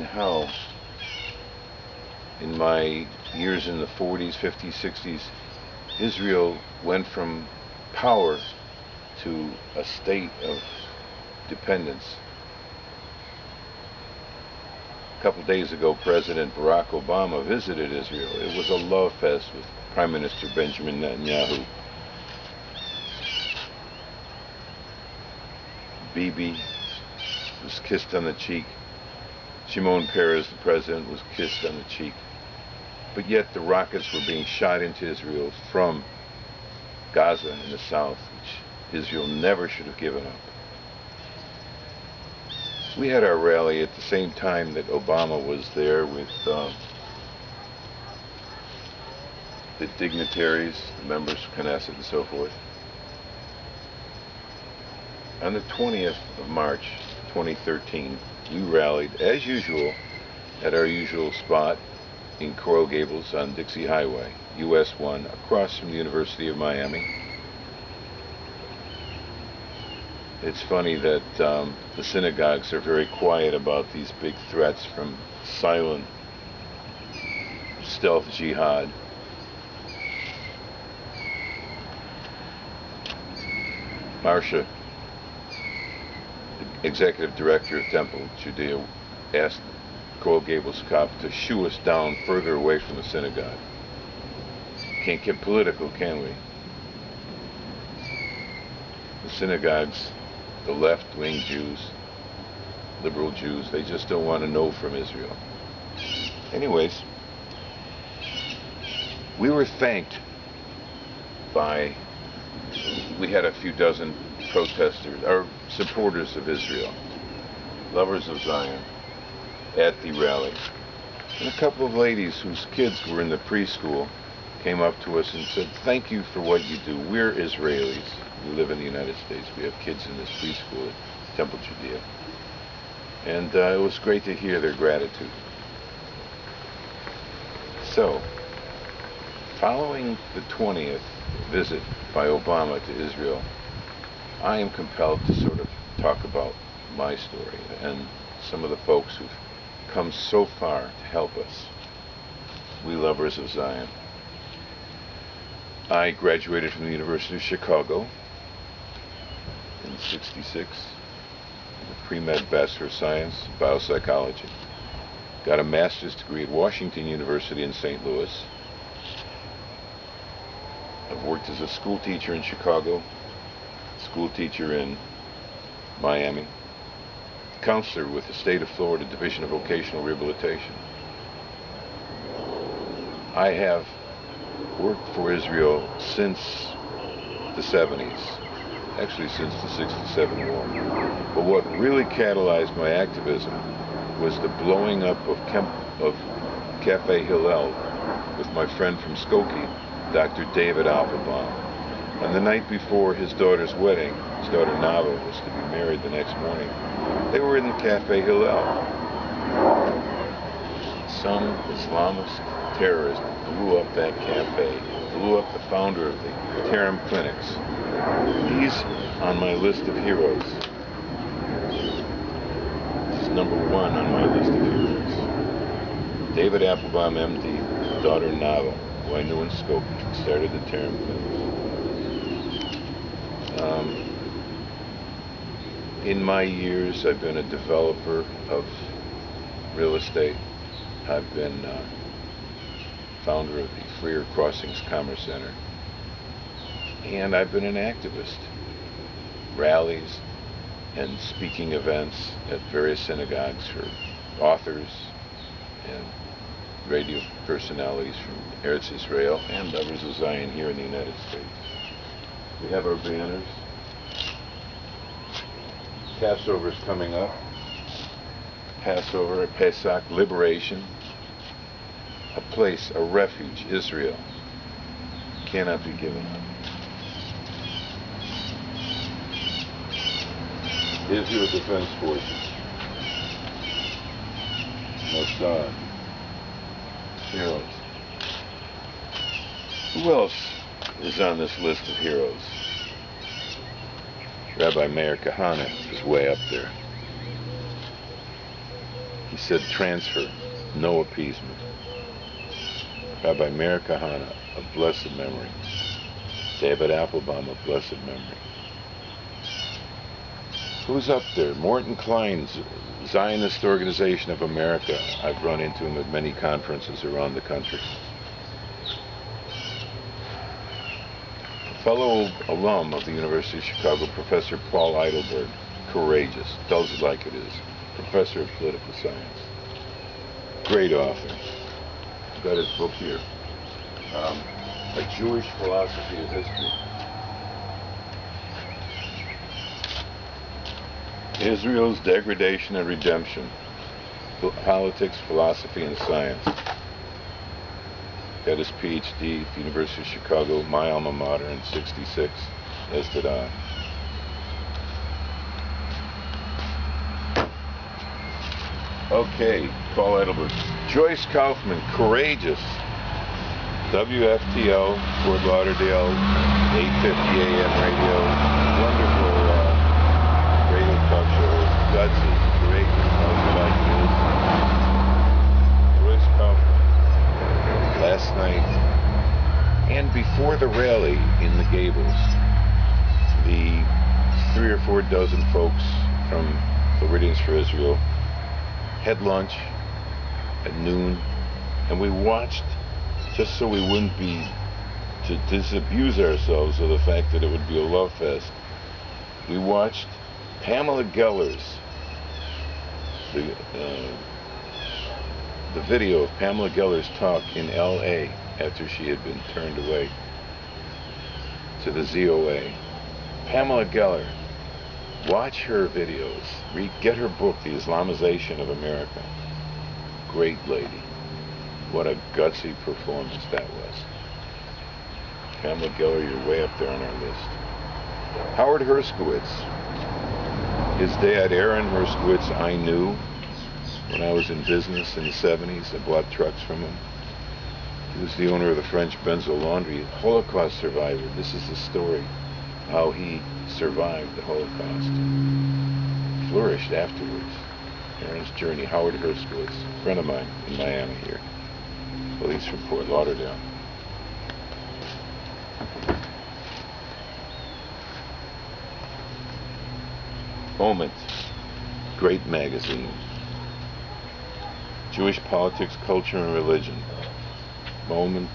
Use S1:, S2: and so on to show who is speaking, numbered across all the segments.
S1: seen how in my years in the 40s, 50s, 60s, Israel went from power to a state of dependence. A couple days ago, President Barack Obama visited Israel. It was a love fest with Prime Minister Benjamin Netanyahu. Bibi was kissed on the cheek. Shimon Peres, the president, was kissed on the cheek. But yet the rockets were being shot into Israel from Gaza in the south, which Israel never should have given up. We had our rally at the same time that Obama was there with the dignitaries, the members of Knesset and so forth. On the 20th of March, 2013, we rallied, as usual, at our usual spot in Coral Gables on Dixie Highway, US 1, across from the University of Miami. It's funny that the synagogues are very quiet about these big threats from silent stealth jihad. Marcia, the executive director of Temple Judea, asked Coral Gables cop to shoo us down further away from the synagogue. Can't get political, can we? The synagogues, the left-wing Jews, liberal Jews, they just don't want to know from Israel. Anyways, we were thanked by, we had a few dozen protesters, or supporters of Israel, lovers of Zion, at the rally. And a couple of ladies whose kids were in the preschool came up to us and said, "Thank you for what you do. We're Israelis. We live in the United States. We have kids in this preschool at Temple Judea." And it was great to hear their gratitude. So, following the 20th visit by Obama to Israel, I am compelled to sort of talk about my story and some of the folks who've come so far to help us, we lovers of Zion. I graduated from the University of Chicago in '66 with a pre-med Bachelor of Science, Biopsychology. Got a master's degree at Washington University in St. Louis. I've worked as a school teacher in Chicago, school teacher in Miami, counselor with the State of Florida Division of Vocational Rehabilitation. I have worked for Israel since the 70s, actually since the 67 war. But what really catalyzed my activism was the blowing up of Cafe Hillel with my friend from Skokie, Dr. David Applebaum. On the night before his daughter's wedding, his daughter Nava was to be married the next morning, they were in the Cafe Hillel. Some Islamist terrorist blew up that cafe, blew up the founder of the Terem Clinics. He's on my list of heroes. This is number one on my list of heroes. David Applebaum, MD, daughter Nava, who I knew in Skokie, started the Terem Clinics. In my years, I've been a developer of real estate. I've been founder of the Freer Crossings Commerce Center. And I've been an activist. Rallies and speaking events at various synagogues for authors and radio personalities from Eretz Israel and lovers of Zion here in the United States. We have our banners. Passover's coming up. Passover, Pesach, liberation. A place, a refuge, Israel, cannot be given up. Israel Defense Forces. Mossad. Heroes. Who else is on this list of heroes? Rabbi Meir Kahane is way up there. He said transfer, no appeasement. Rabbi Meir Kahana, of blessed memory. David Applebaum, of blessed memory. Who's up there? Morton Klein's Zionist Organization of America. I've run into him at many conferences around the country. A fellow alum of the University of Chicago, Professor Paul Eidelberg. Courageous, tells it like it is. Professor of political science. Great author. I've got his book here. A Jewish Philosophy of History. Israel's Degradation and Redemption. Politics, Philosophy, and Science. Got his PhD at the University of Chicago, my alma mater, in '66, as did I. Okay, Paul Edelberg. Joyce Kaufman, courageous. WFTL, Fort Lauderdale, 8:50 a.m. radio. Wonderful radio talk show. Gutsy, courageous, tells it like it is. Joyce Kaufman. Last night, and before the rally in the Gables, the 3 or 4 dozen folks from Floridians for Israel had lunch at noon, and we watched, just so we wouldn't be to disabuse ourselves of the fact that it would be a love fest. We watched Pamela Geller's the video of Pamela Geller's talk in L.A. after she had been turned away to the ZOA. Pamela Geller. Watch her videos. Get her book, The Islamization of America. Great lady. What a gutsy performance that was. Pamela Geller, you're way up there on our list. Howard Herskowitz. His dad, Aaron Herskowitz, I knew when I was in business in the 70s. I bought trucks from him. He was the owner of the French Benzo Laundry. Holocaust survivor. This is the story. How he survived the Holocaust. Flourished afterwards. Aaron's journey. Howard Herskowitz, a friend of mine in Miami here. Well, he's from Fort Lauderdale. Moment. Great magazine. Jewish Politics, Culture, and Religion. Moment,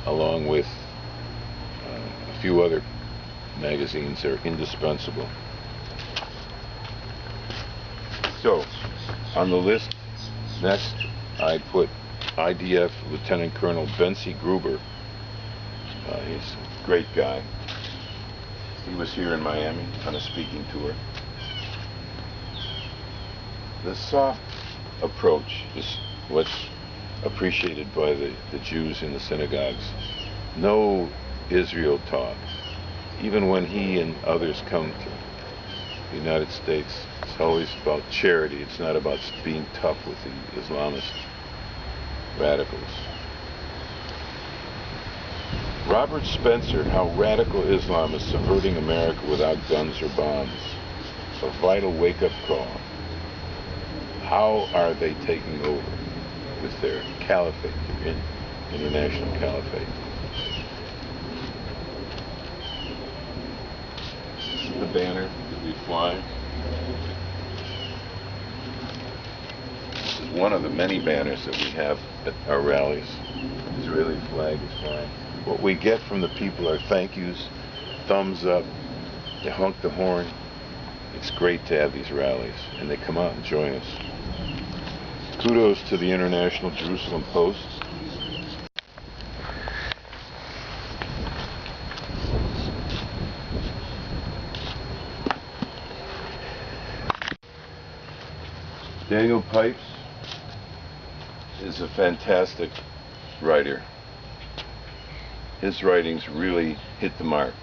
S1: along with a few other magazines, are indispensable. So, on the list, next I put IDF Lieutenant Colonel Bentzi Gruber. He's a great guy. He was here in Miami on a speaking tour. The soft approach is what's appreciated by the Jews in the synagogues. No Israel talk. Even when he and others come to the United States, it's always about charity. It's not about being tough with the Islamist radicals. Robert Spencer, How Radical Islam is Subverting America Without Guns or Bombs. A vital wake-up call. How are they taking over with their caliphate, their international caliphate? This is the banner that we fly. This is one of the many banners that we have at our rallies. The Israeli flag is flying. What we get from the people are thank yous, thumbs up, they honk the horn. It's great to have these rallies, and they come out and join us. Kudos to the International Jerusalem Post. Daniel Pipes is a fantastic writer. His writings really hit the mark.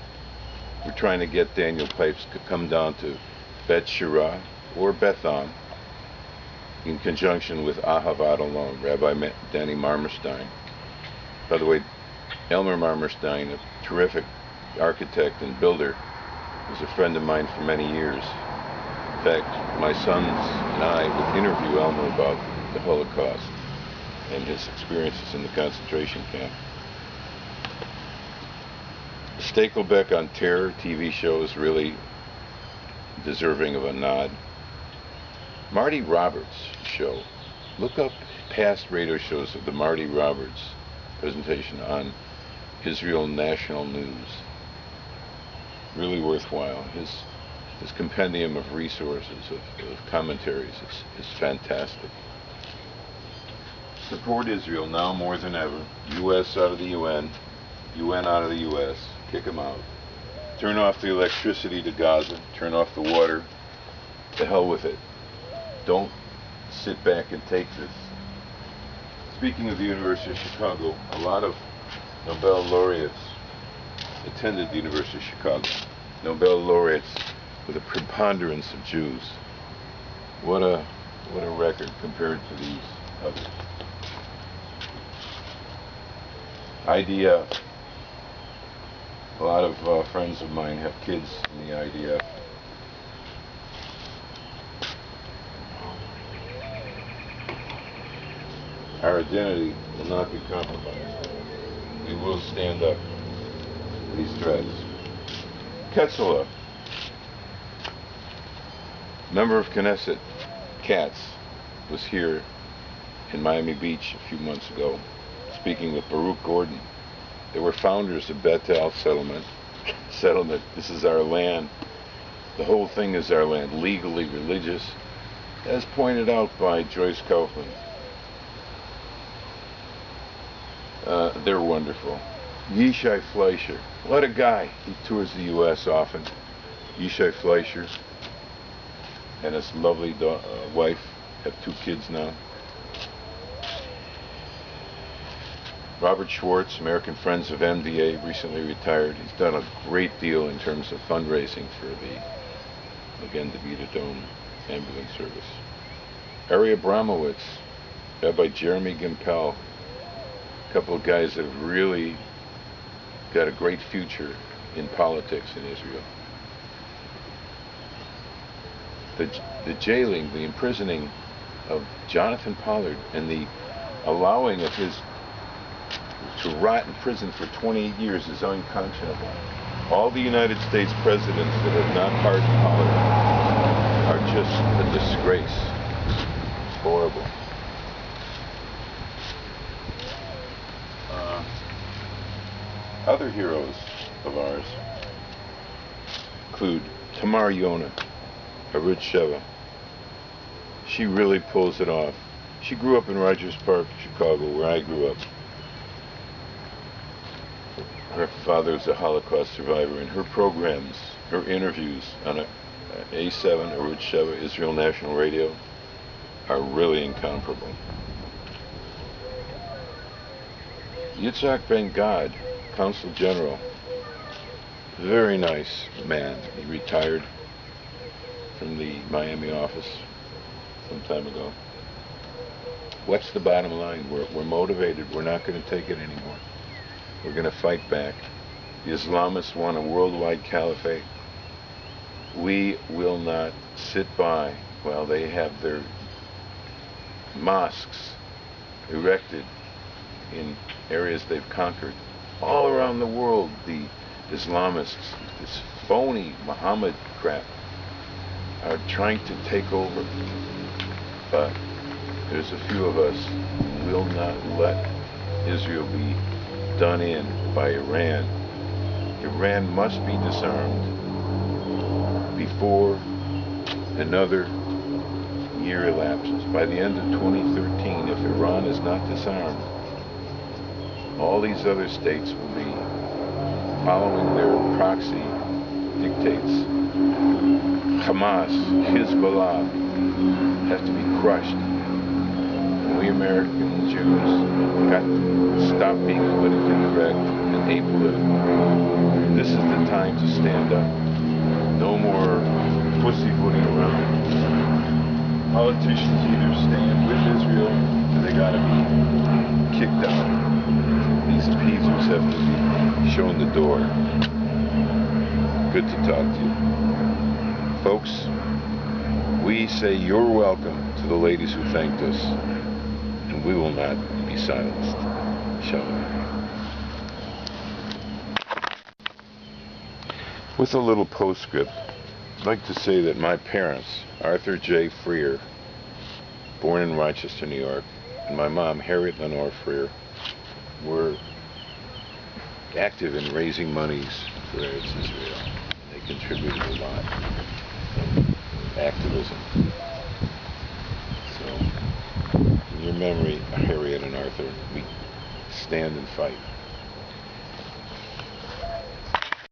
S1: We're trying to get Daniel Pipes to come down to Bet Shirah or Bethon in conjunction with Ahavat Alon, Rabbi Danny Marmerstein. By the way, Elmer Marmerstein, a terrific architect and builder, was a friend of mine for many years. In fact, my sons and I would interview Elmer about the Holocaust and his experiences in the concentration camp. Stakelbeck on terror TV show is really deserving of a nod. Marty Roberts show. Look up past radio shows of the Marty Roberts presentation on Israel National News. Really worthwhile. His compendium of resources, of commentaries is fantastic. Support Israel now more than ever. U.S. out of the UN. UN out of the U.S. Kick them out. Turn off the electricity to Gaza. Turn off the water. To hell with it. Don't sit back and take this. Speaking of the University of Chicago, a lot of Nobel laureates attended the University of Chicago. Nobel laureates with a preponderance of Jews. What a record compared to these others. IDF. A lot of friends of mine have kids in the IDF. Our identity will not be compromised. We will stand up to these threats. Ketzela, member of Knesset, Katz, was here in Miami Beach a few months ago, speaking with Baruch Gordon. They were founders of Bethel settlement. This is our land. The whole thing is our land, legally religious, as pointed out by Joyce Kaufman. They're wonderful. Yishai Fleischer, what a guy. He tours the U.S. often. Yishai Fleischer and his lovely wife have 2 kids now. Robert Schwartz, American Friends of MDA, recently retired. He's done a great deal in terms of fundraising for the, again, the Vita Dome ambulance service. Ari Abramowitz, Rabbi Jeremy Gimpel, a couple of guys that have really got a great future in politics in Israel. The jailing, the imprisoning of Jonathan Pollard and the allowing of his to rot in prison for 28 years is unconscionable. All the United States presidents that have not pardoned Pollard are just a disgrace. It's horrible. Other heroes of ours include Tamar Yona, Arut Sheva. She really pulls it off. She grew up in Rogers Park, Chicago, where I grew up. Her father was a Holocaust survivor, and her programs, her interviews on A7, Arut Sheva, Israel National Radio, are really incomparable. Yitzhak Ben-Gad, Consul General, very nice man. He retired from the Miami office some time ago. What's the bottom line? We're motivated. We're not going to take it anymore. We're going to fight back. The Islamists want a worldwide caliphate. We will not sit by while they have their mosques erected in areas they've conquered. All around the world, the Islamists, this phony Muhammad crap, are trying to take over. But there's a few of us who will not let Israel be done in by Iran. Iran must be disarmed before another year elapses. By the end of 2013, if Iran is not disarmed, all these other states will be following their proxy dictates. Hamas, Hezbollah have to be crushed. And we American Jews got to stop being politically correct and apolitical. This is the time to stand up. No more pussyfooting around. Politicians either stand with Israel or they gotta be kicked out. These appeasers have to be shown the door. Good to talk to you. Folks, We say you're welcome to the ladies who thanked us, and we will not be silenced. Shalom. With a little postscript, I'd like to say that my parents, Arthur J. Freer, born in Rochester, New York, and my mom, Harriet Lenore Freer, were active in raising monies for Eretz Israel. They contributed a lot of activism. So, in your memory, Harriet and Arthur, we stand and fight.